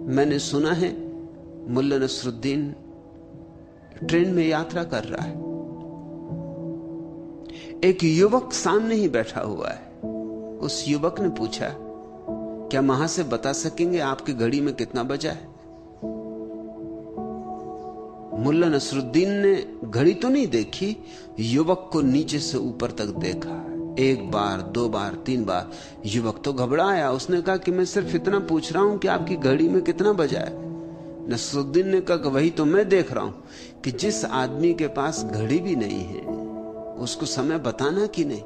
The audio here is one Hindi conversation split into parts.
मैंने सुना है मुल्ला नसरुद्दीन ट्रेन में यात्रा कर रहा है। एक युवक सामने ही बैठा हुआ है। उस युवक ने पूछा, क्या वहां से बता सकेंगे आपकी घड़ी में कितना बजा है? मुल्ला नसरुद्दीन ने घड़ी तो नहीं देखी, युवक को नीचे से ऊपर तक देखा। एक बार, दो बार, तीन बार। युवक तो घबराया। उसने कहा कि मैं सिर्फ इतना पूछ रहा हूं कि आपकी घड़ी में कितना बजा है। नसरुद्दीन ने कहा कि वही तो मैं देख रहा हूं कि जिस आदमी के पास घड़ी भी नहीं है उसको समय बताना कि नहीं।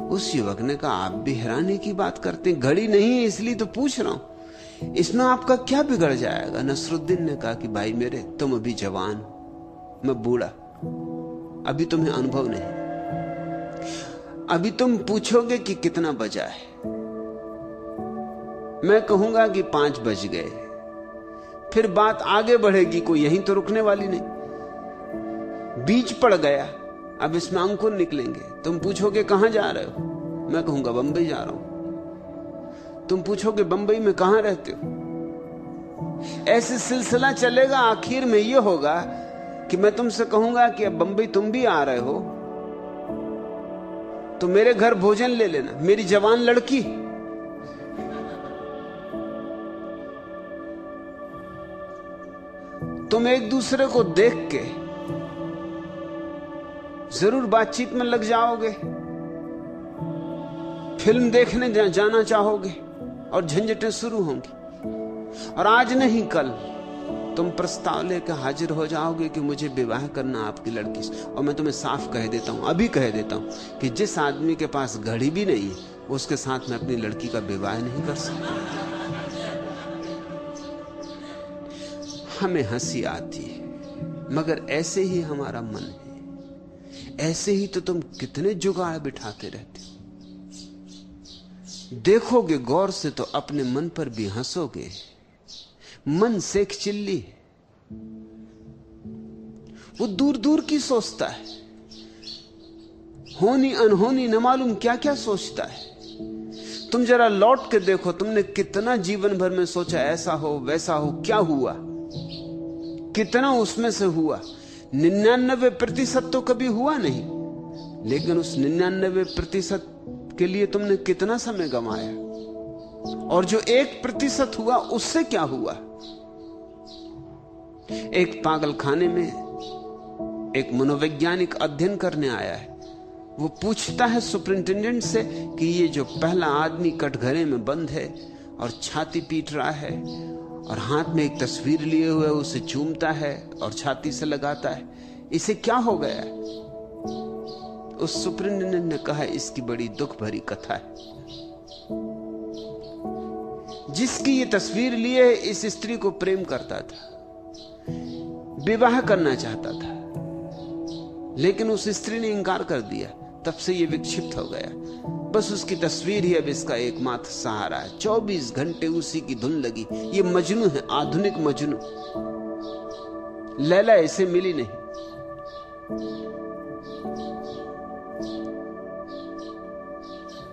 उस युवक ने कहा, आप भी हैरानी की बात करते हैं, घड़ी नहीं है इसलिए तो पूछ रहा हूं, इसमें आपका क्या बिगड़ जाएगा? नसरुद्दीन ने कहा कि भाई मेरे, तुम अभी जवान हो, मैं बूढ़ा, अभी तुम्हें अनुभव नहीं। अभी तुम पूछोगे कि कितना बजा है, मैं कहूंगा कि 5 बज गए, फिर बात आगे बढ़ेगी, कोई यहीं तो रुकने वाली नहीं। बीच पड़ गया, अब इसमें अंकुर निकलेंगे। तुम पूछोगे कहां जा रहे हो, मैं कहूंगा बंबई जा रहा हूं। तुम पूछोगे बंबई में कहां रहते हो। ऐसे सिलसिला चलेगा। आखिर में यह होगा कि मैं तुमसे कहूंगा कि अब बंबई तुम भी आ रहे हो तो मेरे घर भोजन ले लेना, मेरी जवान लड़की। तुम एक दूसरे को देख के जरूर बातचीत में लग जाओगे, फिल्म देखने जाना चाहोगे और झंझटें शुरू होंगी। और आज नहीं कल तुम प्रस्ताव लेकर हाजिर हो जाओगे कि मुझे विवाह करना आपकी लड़की से। और मैं तुम्हें साफ कह देता हूं, अभी कह देता हूं कि जिस आदमी के पास घड़ी भी नहीं है उसके साथ मैं अपनी लड़की का विवाह नहीं कर सकता। हमें हंसी आती है मगर ऐसे ही हमारा मन है। ऐसे ही तो तुम कितने जुगाड़ बिठाते रहते हो। देखोगे गौर से तो अपने मन पर भी हंसोगे। मन सेक चिल्ली है, वो दूर दूर की सोचता है, होनी अनहोनी न मालूम क्या क्या सोचता है। तुम जरा लौट के देखो, तुमने कितना जीवन भर में सोचा ऐसा हो वैसा हो, क्या हुआ? कितना उसमें से हुआ? 99% तो कभी हुआ नहीं, लेकिन उस 99% के लिए तुमने कितना समय गंवाया? और जो 1% हुआ उससे क्या हुआ? एक पागल खाने में एक मनोवैज्ञानिक अध्ययन करने आया है। वो पूछता है सुपरिंटेंडेंट से कि ये जो पहला आदमी कटघरे में बंद है और छाती पीट रहा है और हाथ में एक तस्वीर लिए हुए उसे चूमता है और छाती से लगाता है, इसे क्या हो गया? उस सुपरिंटेंडेंट ने कहा, इसकी बड़ी दुख भरी कथा है। जिसकी ये तस्वीर लिए इस स्त्री को प्रेम करता था, विवाह करना चाहता था, लेकिन उस स्त्री ने इंकार कर दिया। तब से ये विक्षिप्त हो गया। बस उसकी तस्वीर ही अब इसका एकमात्र सहारा है। 24 घंटे उसी की धुन लगी। ये मजनू है, आधुनिक मजनू। लैला इसे मिली नहीं।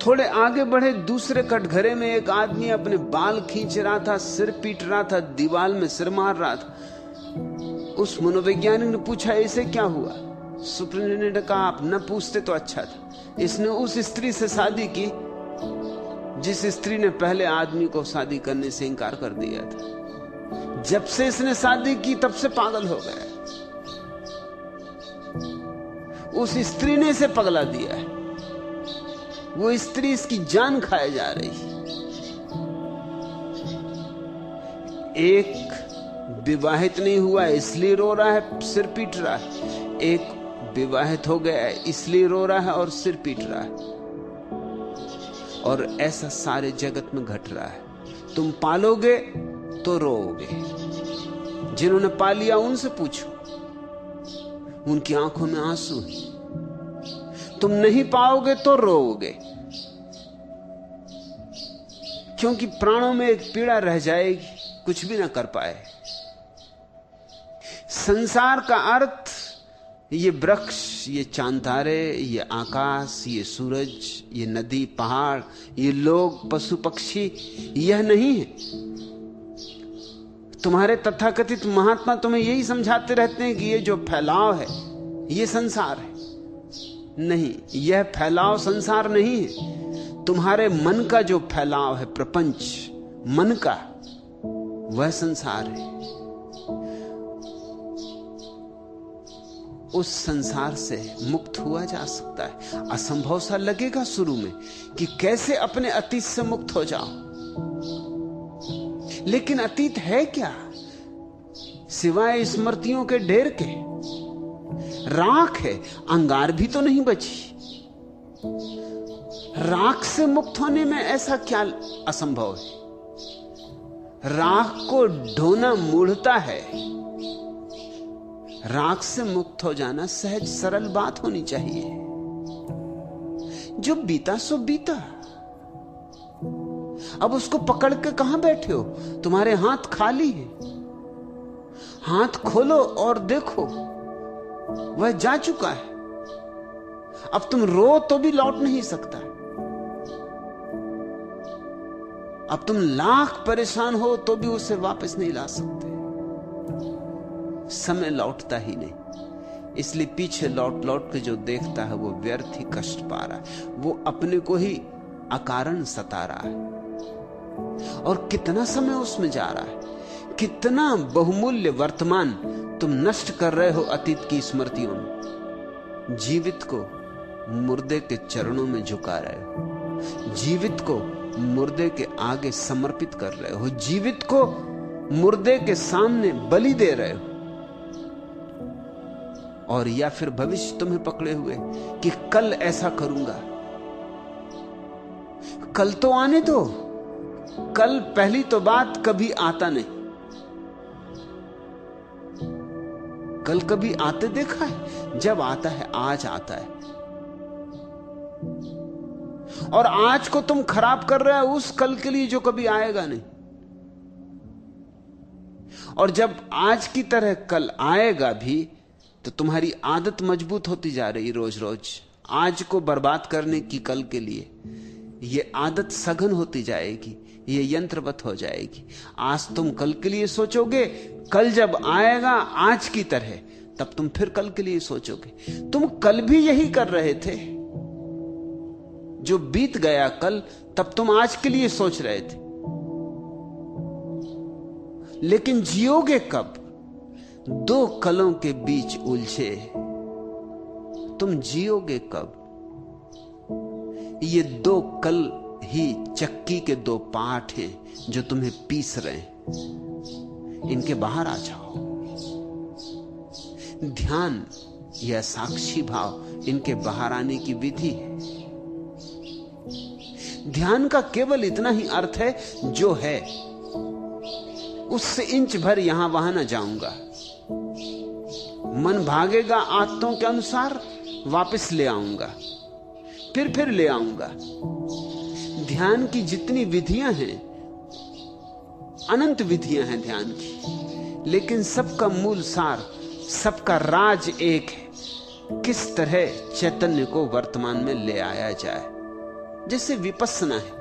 थोड़े आगे बढ़े, दूसरे कटघरे में एक आदमी अपने बाल खींच रहा था, सिर पीट रहा था, दीवार में सिर मार रहा था। उस मनोवैज्ञानिक ने पूछा, इसे क्या हुआ? सुपरिंटेंडेंट ने कहा, आप न पूछते तो अच्छा था। इसने उस स्त्री से शादी की जिस स्त्री ने पहले आदमी को शादी करने से इंकार कर दिया था। जब से इसने शादी की तब से पागल हो गया। उस स्त्री ने इसे पगला दिया है। वो स्त्री इसकी जान खाए जा रही है। एक विवाहित नहीं हुआ इसलिए रो रहा है, सिर पीट रहा है। एक विवाहित हो गया है इसलिए रो रहा है और सिर पीट रहा है। और ऐसा सारे जगत में घट रहा है। तुम पालोगे तो रोओगे। जिन्होंने पा लिया उनसे पूछो, उनकी आंखों में आंसू है। तुम नहीं पाओगे तो रोओगे, क्योंकि प्राणों में एक पीड़ा रह जाएगी, कुछ भी ना कर पाए। संसार का अर्थ ये वृक्ष, ये चांद तारे, ये आकाश, ये सूरज, ये नदी, पहाड़, ये लोग, पशु पक्षी, यह नहीं है। तुम्हारे तथाकथित महात्मा तुम्हें यही समझाते रहते हैं कि ये जो फैलाव है ये संसार है। नहीं, यह फैलाव संसार नहीं है। तुम्हारे मन का जो फैलाव है, प्रपंच मन का, वह संसार है। उस संसार से मुक्त हुआ जा सकता है। असंभव सा लगेगा शुरू में कि कैसे अपने अतीत से मुक्त हो जाओ, लेकिन अतीत है क्या सिवाय स्मृतियों के ढेर के? राख है, अंगार भी तो नहीं बची। राख से मुक्त होने में ऐसा क्या असंभव है? राख को ढोना मूढ़ता है। राख से मुक्त हो जाना सहज सरल बात होनी चाहिए। जो बीता सो बीता, अब उसको पकड़ के कहां बैठे हो? तुम्हारे हाथ खाली हैं। हाथ खोलो और देखो, वह जा चुका है। अब तुम रो तो भी लौट नहीं सकता। अब तुम लाख परेशान हो तो भी उसे वापस नहीं ला सकते। समय लौटता ही नहीं। इसलिए पीछे लौट लौट के जो देखता है वो व्यर्थ ही कष्ट पा रहा है। वो अपने को ही अकारण सता रहा है। और कितना समय उसमें जा रहा है, कितना बहुमूल्य वर्तमान तुम नष्ट कर रहे हो अतीत की स्मृतियों में। जीवित को मुर्दे के चरणों में झुका रहे हो, जीवित को मुर्दे के आगे समर्पित कर रहे हो, जीवित को मुर्दे के सामने बलि दे रहे हो। और या फिर भविष्य तुम्हें पकड़े हुए कि कल ऐसा करूंगा। कल तो आने दो। कल पहली तो बात कभी आता नहीं। कल कभी आते देखा है? जब आता है आज आता है। और आज को तुम खराब कर रहे हो उस कल के लिए जो कभी आएगा नहीं। और जब आज की तरह कल आएगा भी तो तुम्हारी आदत मजबूत होती जा रही रोज रोज आज को बर्बाद करने की कल के लिए। यह आदत सघन होती जाएगी, यह यंत्रवत हो जाएगी। आज तुम कल के लिए सोचोगे, कल जब आएगा आज की तरह तब तुम फिर कल के लिए सोचोगे। तुम कल भी यही कर रहे थे। जो बीत गया कल, तब तुम आज के लिए सोच रहे थे। लेकिन जियोगे कब? दो कलों के बीच उलझे तुम जियोगे कब? ये दो कल ही चक्की के दो पार्ट हैं जो तुम्हें पीस रहे हैं। इनके बाहर आ जाओ। ध्यान या साक्षी भाव इनके बाहर आने की विधि है। ध्यान का केवल इतना ही अर्थ है जो है उससे इंच भर यहां वहां ना जाऊंगा। मन भागेगा आदतों के अनुसार, वापस ले आऊंगा, फिर ले आऊंगा। ध्यान की जितनी विधियां हैं, अनंत विधियां हैं ध्यान की, लेकिन सबका मूल सार, सबका राज एक है। किस तरह चैतन्य को वर्तमान में ले आया जाए। जैसे विपस्सना है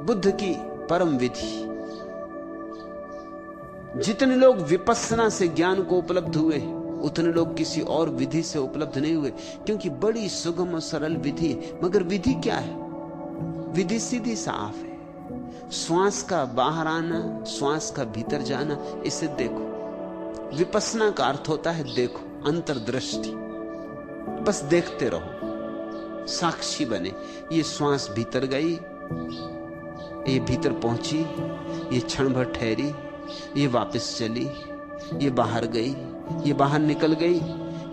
बुद्ध की परम विधि। जितने लोग विपस्सना से ज्ञान को उपलब्ध हुए उतने लोग किसी और विधि से उपलब्ध नहीं हुए, क्योंकि बड़ी सुगम और सरल विधि है। मगर विधि क्या है? विधि सीधी साफ है। श्वास का बाहर आना, श्वास का भीतर जाना, इसे देखो। विपस्सना का अर्थ होता है देखो, अंतर्दृष्टि। बस देखते रहो, साक्षी बने। ये श्वास भीतर गई, ये भीतर पहुंची, ये क्षण भर ठहरी, ये वापस चली, ये बाहर गई, ये बाहर निकल गई,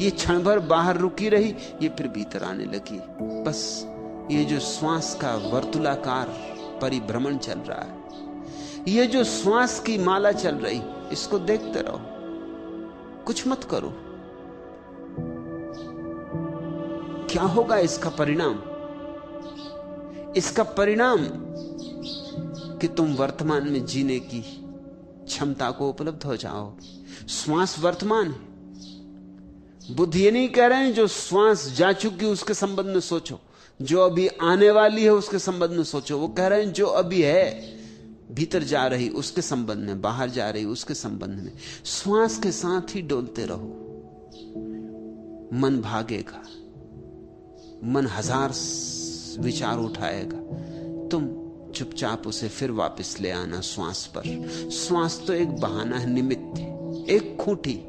ये क्षण भर बाहर रुकी रही, ये फिर भीतर आने लगी। बस ये जो श्वास का वर्तुलाकार परिभ्रमण चल रहा है, ये जो श्वास की माला चल रही, इसको देखते रहो, कुछ मत करो। क्या होगा इसका परिणाम? इसका परिणाम कि तुम वर्तमान में जीने की क्षमता को उपलब्ध हो जाओ। श्वास वर्तमान है, बुद्ध ये नहीं कह रहे हैं जो श्वास जा चुकी उसके संबंध में सोचो, जो अभी आने वाली है उसके संबंध में सोचो। वो कह रहे हैं जो अभी है, भीतर जा रही उसके संबंध में, बाहर जा रही उसके संबंध में। श्वास के साथ ही डोलते रहो। मन भागेगा, मन हजार विचार उठाएगा, तुम चुपचाप उसे फिर वापस ले आना श्वास पर। श्वास तो एक बहाना है, निमित्त है, एक खूंटी।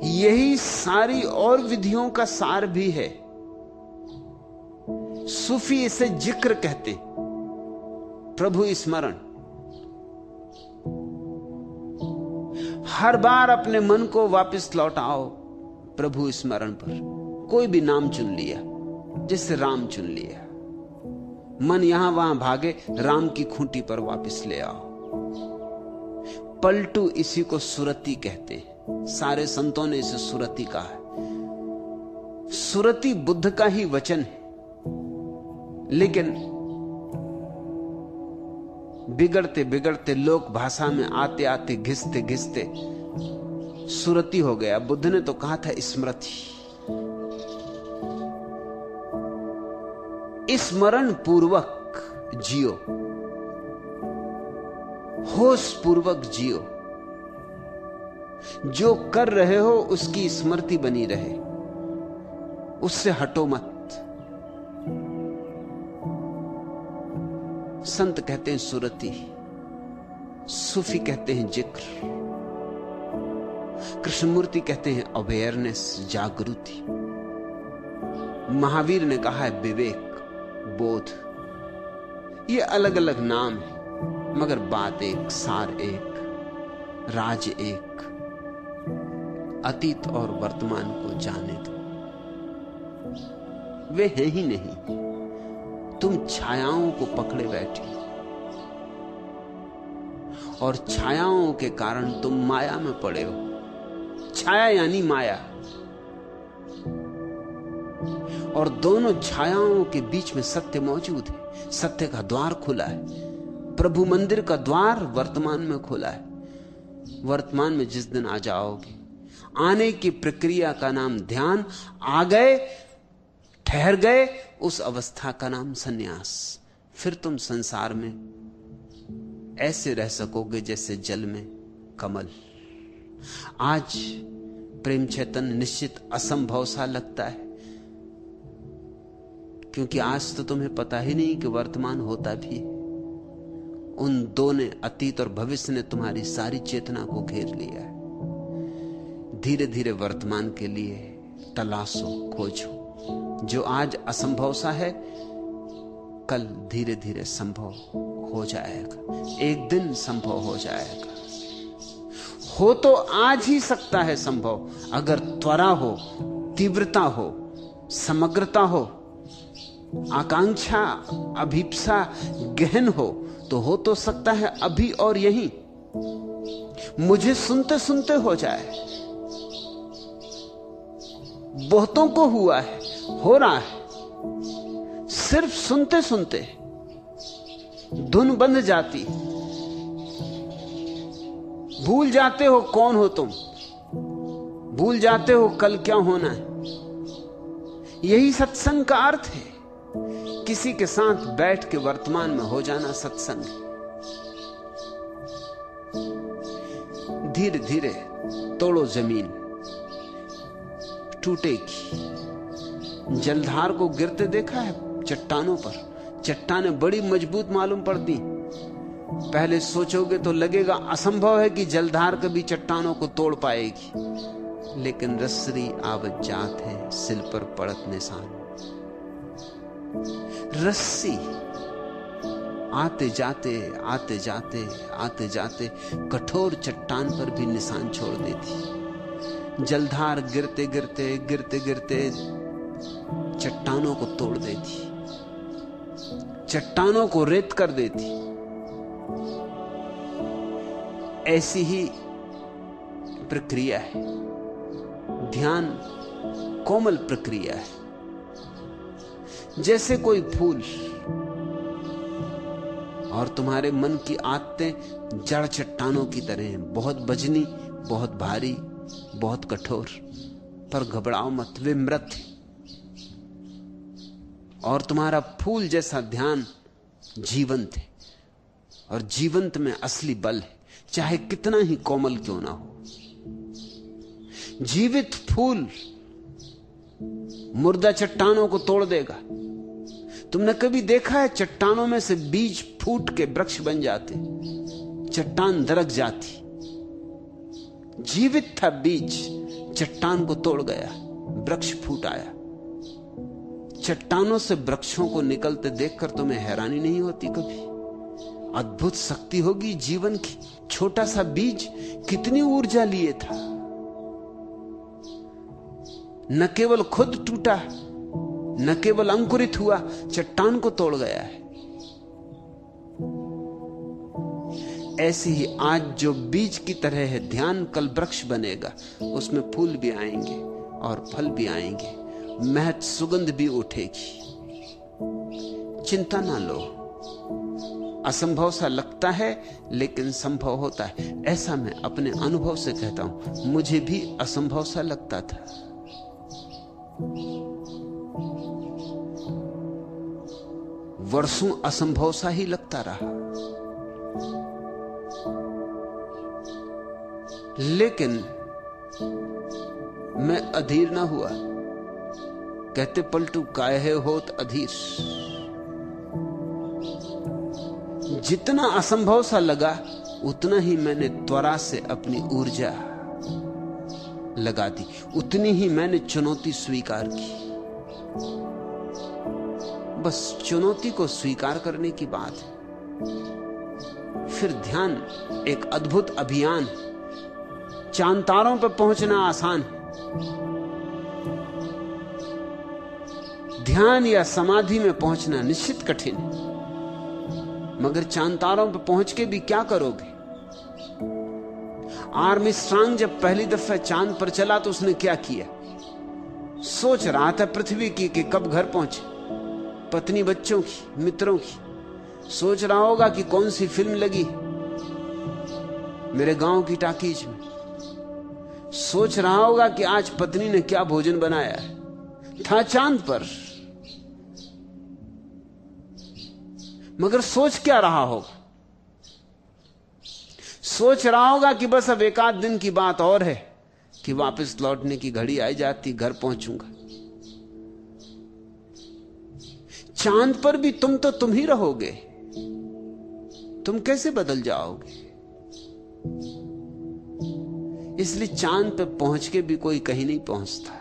यही सारी और विधियों का सार भी है। सूफी इसे जिक्र कहते, प्रभु स्मरण। हर बार अपने मन को वापस लौटाओ प्रभु स्मरण पर। कोई भी नाम चुन लिया, जैसे राम चुन लिया, मन यहां वहां भागे, राम की खूंटी पर वापस ले आओ। पलटू इसी को सुरति कहते हैं। सारे संतों ने इसे सुरति कहा है। सुरति बुद्ध का ही वचन है, लेकिन बिगड़ते बिगड़ते लोक भाषा में आते आते घिसते घिसते सुरति हो गया। बुद्ध ने तो कहा था स्मृति। स्मरण पूर्वक जियो, होश पूर्वक जियो। जो कर रहे हो उसकी स्मृति बनी रहे, उससे हटो मत। संत कहते हैं सुरति, सूफी कहते हैं जिक्र, कृष्णमूर्ति कहते हैं अवेयरनेस, जागृति। महावीर ने कहा है विवेक, बोध। ये अलग अलग नाम है, मगर बात एक, सार एक, राज एक। अतीत और वर्तमान को जाने दो, वे हैं ही नहीं। तुम छायाओं को पकड़े बैठे, और छायाओं के कारण तुम माया में पड़े हो। छाया यानी माया, और दोनों छायाओं के बीच में सत्य मौजूद है। सत्य का द्वार खुला है। प्रभु मंदिर का द्वार वर्तमान में खुला है। वर्तमान में जिस दिन आ जाओगे, आने की प्रक्रिया का नाम ध्यान। आ गए, ठहर गए, उस अवस्था का नाम सन्यास। फिर तुम संसार में ऐसे रह सकोगे जैसे जल में कमल। आज प्रेम चैतन्य निश्चित असंभव सा लगता है, क्योंकि आज तो तुम्हें पता ही नहीं कि वर्तमान होता भी है। उन दो ने, अतीत और भविष्य ने, तुम्हारी सारी चेतना को घेर लिया है। धीरे धीरे वर्तमान के लिए तलाशो, खोजो। जो आज असंभव सा है, कल धीरे धीरे संभव हो जाएगा। एक दिन संभव हो जाएगा। हो तो आज ही सकता है संभव, अगर त्वरा हो, तीव्रता हो, समग्रता हो, आकांक्षा, अभिप्सा गहन हो तो सकता है अभी और यहीं। मुझे सुनते सुनते हो जाए। बहुतों को हुआ है, हो रहा है। सिर्फ सुनते सुनते धुन बंध जाती, भूल जाते हो कौन हो तुम, भूल जाते हो कल क्या होना है। यही सत्संग का अर्थ है। किसी के साथ बैठ के वर्तमान में हो जाना सत्संग। धीरे धीरे तोड़ो जमीन, टूटेगी। जलधार को गिरते देखा है चट्टानों पर। चट्टानें बड़ी मजबूत मालूम पड़ती। पहले सोचोगे तो लगेगा असंभव है कि जलधार कभी चट्टानों को तोड़ पाएगी, लेकिन रस्सी आवत जात है, सिल पर पड़त निशान। रस्सी आते जाते आते जाते आते जाते कठोर चट्टान पर भी निशान छोड़ देती। जलधार गिरते गिरते गिरते गिरते चट्टानों को तोड़ देती, चट्टानों को रेत कर देती। ऐसी ही प्रक्रिया है ध्यान। कोमल प्रक्रिया है, जैसे कोई फूल। और तुम्हारे मन की आदतें जड़ चट्टानों की तरह हैं, बहुत बजनी, बहुत भारी, बहुत कठोर, पर घबराओ मत, वे मृत हैं। और तुम्हारा फूल जैसा ध्यान जीवंत है, और जीवंत में असली बल है, चाहे कितना ही कोमल क्यों ना हो। जीवित फूल मुर्दा चट्टानों को तोड़ देगा। तुमने कभी देखा है चट्टानों में से बीज फूट के वृक्ष बन जाते, चट्टान दरक जाती। जीवित था बीज, चट्टान को तोड़ गया, वृक्ष फूट आया। चट्टानों से वृक्षों को निकलते देखकर तुम्हें हैरानी नहीं होती कभी? अद्भुत शक्ति होगी जीवन की। छोटा सा बीज कितनी ऊर्जा लिए था, न केवल खुद टूटा, न केवल अंकुरित हुआ, चट्टान को तोड़ गया है। ऐसे ही आज जो बीज की तरह है ध्यान, कल वृक्ष बनेगा। उसमें फूल भी आएंगे और फल भी आएंगे, महक सुगंध भी उठेगी। चिंता ना लो। असंभव सा लगता है लेकिन संभव होता है, ऐसा मैं अपने अनुभव से कहता हूं। मुझे भी असंभव सा लगता था, वर्षों असंभव सा ही लगता रहा, लेकिन मैं अधीर ना हुआ। कहते पलटू काहे होत अधीर। जितना असंभव सा लगा उतना ही मैंने त्वरा से अपनी ऊर्जा लगा दी, उतनी ही मैंने चुनौती स्वीकार की। बस चुनौती को स्वीकार करने की बात है। फिर ध्यान एक अद्भुत अभियान। चांद तारों पर पहुंचना आसान है, ध्यान या समाधि में पहुंचना निश्चित कठिन है। मगर चांद तारों पर पहुंच के भी क्या करोगे? आर्मस्ट्रांग जब पहली दफा चांद पर चला तो उसने क्या किया? सोच रहा था पृथ्वी की कि कब घर पहुंचे, पत्नी बच्चों की, मित्रों की। सोच रहा होगा कि कौन सी फिल्म लगी मेरे गांव की टाकीज में। सोच रहा होगा कि आज पत्नी ने क्या भोजन बनाया है। था चांद पर, मगर सोच क्या रहा होगा? सोच रहा होगा कि बस अब एक आध दिन की बात और है कि वापस लौटने की घड़ी आई जाती, घर पहुंचूंगा। चांद पर भी तुम ही रहोगे, तुम कैसे बदल जाओगे? इसलिए चांद पे पहुंच के भी कोई कहीं नहीं पहुंचता,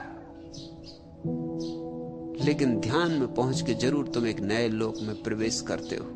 लेकिन ध्यान में पहुंच के जरूर तुम एक नए लोक में प्रवेश करते हो।